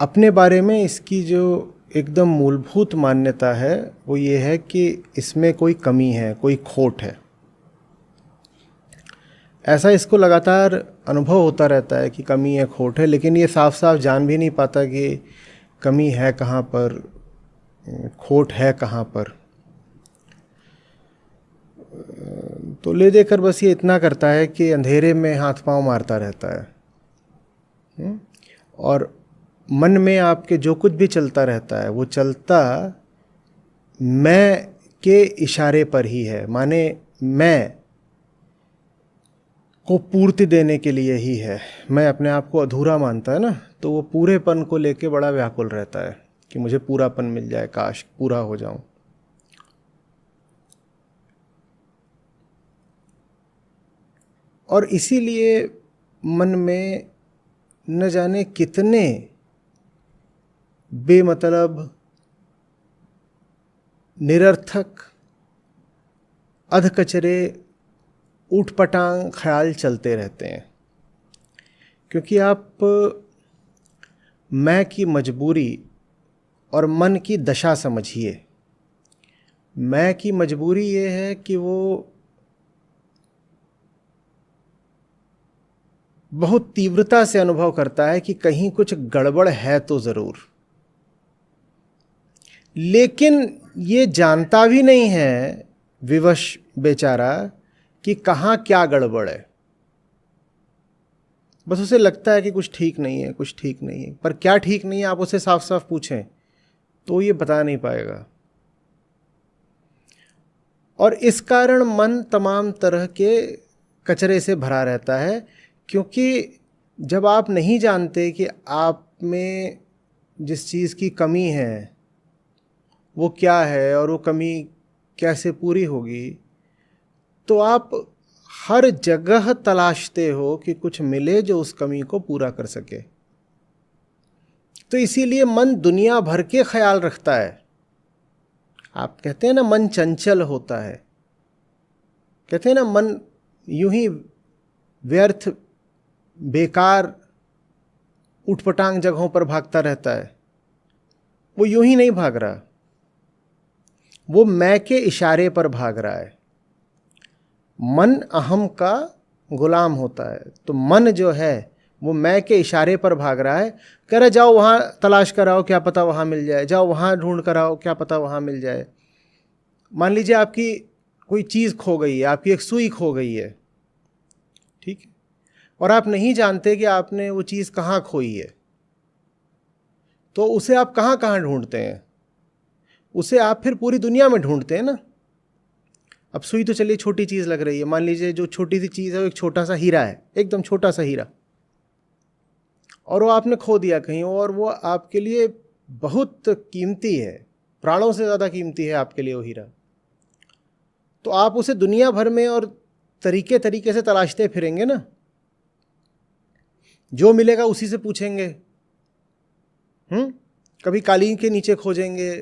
अपने बारे में इसकी जो एकदम मूलभूत मान्यता है वो ये है कि इसमें कोई कमी है, कोई खोट है। ऐसा इसको लगातार अनुभव होता रहता है कि कमी है, खोट है, लेकिन ये साफ साफ जान भी नहीं पाता कि कमी है कहाँ पर, खोट है कहाँ पर। तो ले देकर बस ये इतना करता है कि अंधेरे में हाथ पांव मारता रहता है। और मन में आपके जो कुछ भी चलता रहता है वो चलता मैं के इशारे पर ही है, माने मैं को पूर्ति देने के लिए ही है। मैं अपने आप को अधूरा मानता है ना, तो वो पूरेपन को लेके बड़ा व्याकुल रहता है कि मुझे पूरापन मिल जाए, काश पूरा हो जाऊं। और इसीलिए मन में न जाने कितने बेमतलब, निरर्थक, अधकचरे, ऊटपटांग ख्याल चलते रहते हैं। क्योंकि आप मैं की मजबूरी और मन की दशा समझिए। मैं की मजबूरी ये है कि वो बहुत तीव्रता से अनुभव करता है कि कहीं कुछ गड़बड़ है तो ज़रूर, लेकिन ये जानता भी नहीं है विवश बेचारा कि कहाँ क्या गड़बड़ है। बस उसे लगता है कि कुछ ठीक नहीं है, कुछ ठीक नहीं है। पर क्या ठीक नहीं है आप उसे साफ साफ पूछें तो ये बता नहीं पाएगा। और इस कारण मन तमाम तरह के कचरे से भरा रहता है, क्योंकि जब आप नहीं जानते कि आप में जिस चीज़ की कमी है वो क्या है और वो कमी कैसे पूरी होगी, तो आप हर जगह तलाशते हो कि कुछ मिले जो उस कमी को पूरा कर सके। तो इसीलिए मन दुनिया भर के ख्याल रखता है। आप कहते हैं ना मन चंचल होता है, कहते हैं ना मन यूं ही व्यर्थ बेकार उठपटांग जगहों पर भागता रहता है। वो यूं ही नहीं भाग रहा, वो मैं के इशारे पर भाग रहा है। मन अहम का गुलाम होता है, तो मन जो है वो मैं के इशारे पर भाग रहा है। कह रहा जाओ वहाँ तलाश कराओ, क्या पता वहाँ मिल जाए, जाओ वहाँ ढूंढ कराओ, क्या पता वहाँ मिल जाए। मान लीजिए आपकी कोई चीज़ खो गई है, आपकी एक सुई खो गई है, ठीक है, और आप नहीं जानते कि आपने वो चीज़ कहाँ खोई है, तो उसे आप कहाँ कहाँ ढूंढते हैं? उसे आप फिर पूरी दुनिया में ढूंढते हैं ना। अब सुई तो चलिए छोटी चीज़ लग रही है, मान लीजिए जो छोटी सी चीज़ है वो एक छोटा सा हीरा है, एकदम छोटा सा हीरा, और वो आपने खो दिया कहीं, और वो आपके लिए बहुत कीमती है, प्राणों से ज़्यादा कीमती है आपके लिए वो हीरा। तो आप उसे दुनिया भर में और तरीके तरीके से तलाशते फिरेंगे ना, जो मिलेगा उसी से पूछेंगे। कभी कालीन के नीचे खोजेंगे,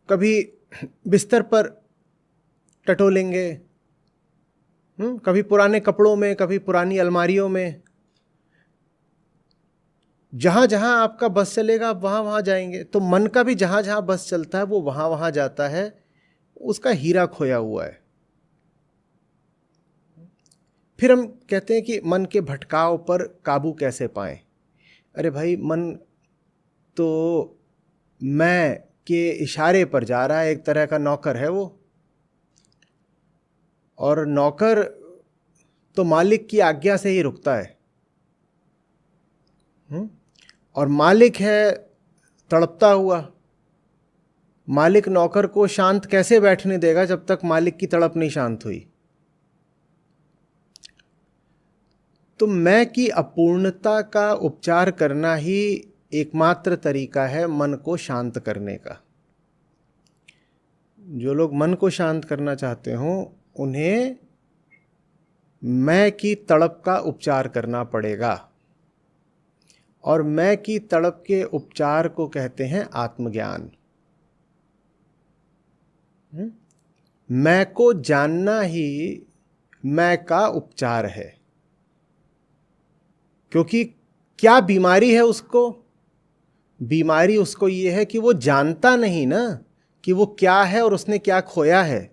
कभी बिस्तर पर टटोलेंगे, कभी पुराने कपड़ों में, कभी पुरानी अलमारियों में। जहाँ जहाँ आपका बस चलेगा आप वहाँ वहाँ जाएंगे। तो मन का भी जहाँ जहाँ बस चलता है वो वहाँ वहाँ जाता है, उसका हीरा खोया हुआ है। फिर हम कहते हैं कि मन के भटकाव पर काबू कैसे पाएं। अरे भाई, मन तो मैं के इशारे पर जा रहा है, एक तरह का नौकर है वो, और नौकर तो मालिक की आज्ञा से ही रुकता है। और मालिक है तड़पता हुआ। मालिक नौकर को शांत कैसे बैठने देगा जब तक मालिक की तड़प नहीं शांत हुई। तो मैं की अपूर्णता का उपचार करना ही एकमात्र तरीका है मन को शांत करने का। जो लोग मन को शांत करना चाहते हो उन्हें मैं की तड़प का उपचार करना पड़ेगा, और मैं की तड़प के उपचार को कहते हैं आत्मज्ञान। मैं को जानना ही मैं का उपचार है। क्योंकि क्या बीमारी है उसको, बीमारी उसको ये है कि वो जानता नहीं ना कि वो क्या है और उसने क्या खोया है।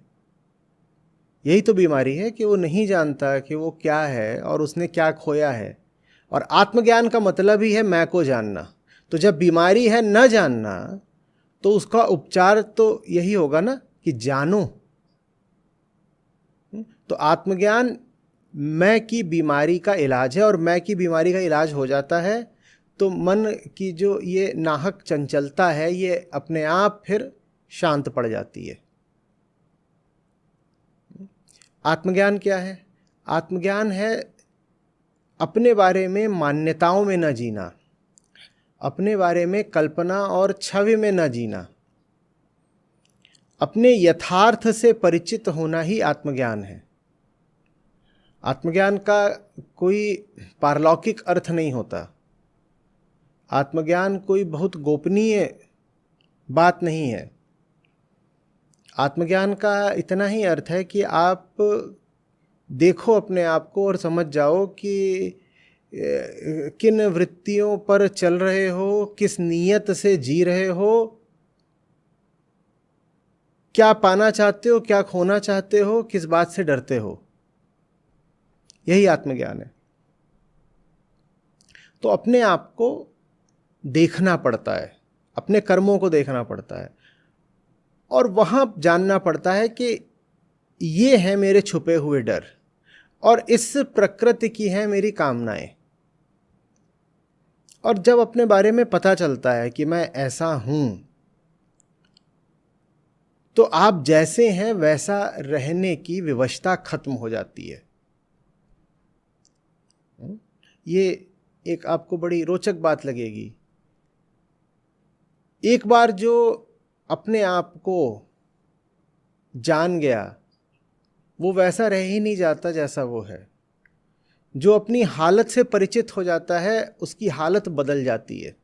यही तो बीमारी है कि वो नहीं जानता कि वो क्या है और उसने क्या खोया है। और आत्मज्ञान का मतलब ही है मैं को जानना। तो जब बीमारी है न जानना, तो उसका उपचार तो यही होगा ना कि जानो। तो आत्मज्ञान मैं की बीमारी का इलाज है, और मैं की बीमारी का इलाज हो जाता है तो मन की जो ये नाहक चंचलता है ये अपने आप फिर शांत पड़ जाती है। आत्मज्ञान क्या है? आत्मज्ञान है अपने बारे में मान्यताओं में न जीना, अपने बारे में कल्पना और छवि में न जीना, अपने यथार्थ से परिचित होना ही आत्मज्ञान है। आत्मज्ञान का कोई पारलौकिक अर्थ नहीं होता। आत्मज्ञान कोई बहुत गोपनीय बात नहीं है। आत्मज्ञान का इतना ही अर्थ है कि आप देखो अपने आप को और समझ जाओ कि किन वृत्तियों पर चल रहे हो, किस नीयत से जी रहे हो, क्या पाना चाहते हो, क्या खोना चाहते हो, किस बात से डरते हो। यही आत्मज्ञान है। तो अपने आप को देखना पड़ता है, अपने कर्मों को देखना पड़ता है, और वहां जानना पड़ता है कि ये है मेरे छुपे हुए डर, और इस प्रकृति की है मेरी कामनाएं। और जब अपने बारे में पता चलता है कि मैं ऐसा हूं, तो आप जैसे हैं वैसा रहने की विवशता खत्म हो जाती है। ये एक आपको बड़ी रोचक बात लगेगी। एक बार जो अपने आप को जान गया, वो वैसा रह ही नहीं जाता जैसा वो है। जो अपनी हालत से परिचित हो जाता है, उसकी हालत बदल जाती है।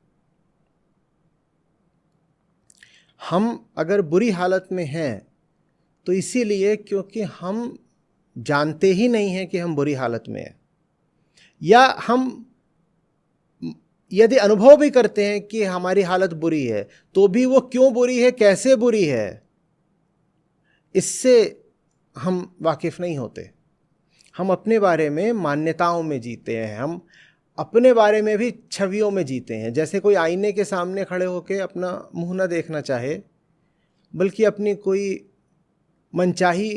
हम अगर बुरी हालत में हैं तो इसीलिए क्योंकि हम जानते ही नहीं हैं कि हम बुरी हालत में हैं, या हम यदि अनुभव भी करते हैं कि हमारी हालत बुरी है, तो भी वो क्यों बुरी है, कैसे बुरी है, इससे हम वाकिफ नहीं होते। हम अपने बारे में मान्यताओं में जीते हैं, हम अपने बारे में भी छवियों में जीते हैं। जैसे कोई आईने के सामने खड़े होकर अपना मुंह न देखना चाहे, बल्कि अपनी कोई मनचाही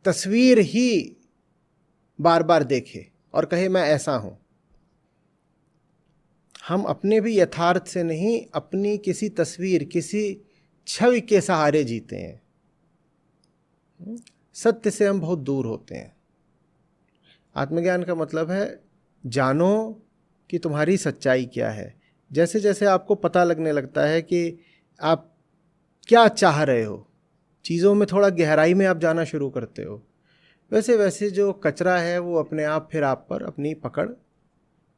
तस्वीर ही बार बार देखे और कहे मैं ऐसा हूं। हम अपने भी यथार्थ से नहीं, अपनी किसी तस्वीर, किसी छवि के सहारे जीते हैं। सत्य से हम बहुत दूर होते हैं। आत्मज्ञान का मतलब है जानो कि तुम्हारी सच्चाई क्या है। जैसे जैसे आपको पता लगने लगता है कि आप क्या चाह रहे हो, चीज़ों में थोड़ा गहराई में आप जाना शुरू करते हो, वैसे वैसे जो कचरा है वो अपने आप फिर आप पर अपनी पकड़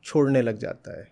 छोड़ने लग जाता है।